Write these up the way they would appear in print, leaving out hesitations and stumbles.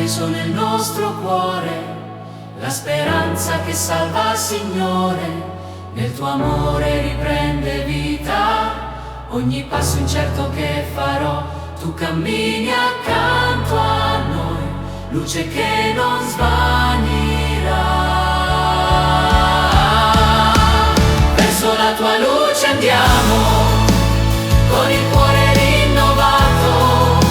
acceso nel nostro cuore, la speranza che salva, Signore. Nel tuo amore riprende vita ogni passo incerto che farò. Tu cammini accanto a noi, luce che non svanirà. Verso la tua luce andiamo, con il cuore rinnovato.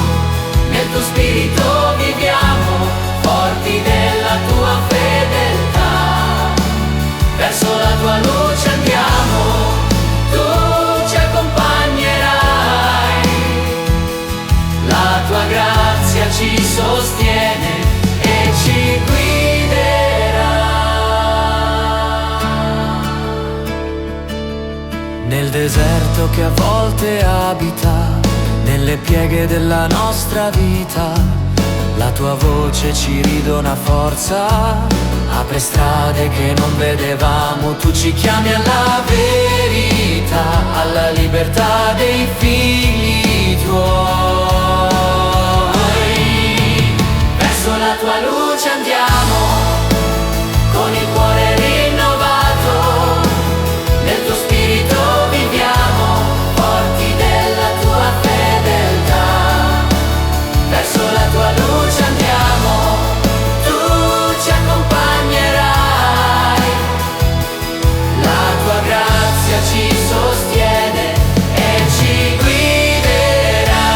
Nel tuo spirito viviamo, forti della tua fedeltà. Verso la tua luce andiamo, tu ci accompagnerai. La tua grazia ci sostiene e ci guiderà. Nel deserto che a volte abita, nelle pieghe della nostra vita, la tua voce ci ridona forza. Apre strade che non vedevamo, tu ci chiami alla verità, alla libertà dei figli tuoi. Verso la tua luce andiamo, con il cuore rinnovato. Nel tuo spirito viviamo, forti della tua fedeltà. Verso la tua luce andiamo, tu ci accompagnerai. La tua grazia ci sostiene e ci guiderà.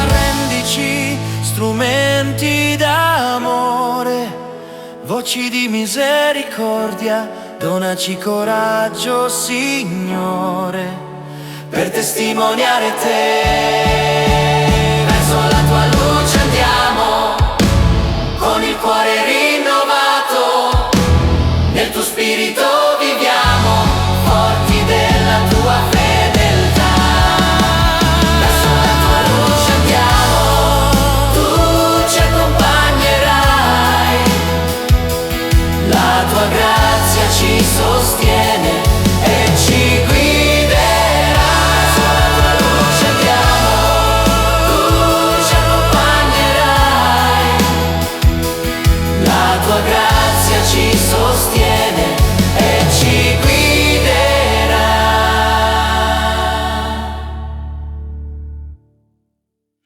Rendici strumenti d'amore, voci di misericordia, donaci coraggio, Signore, per testimoniare te.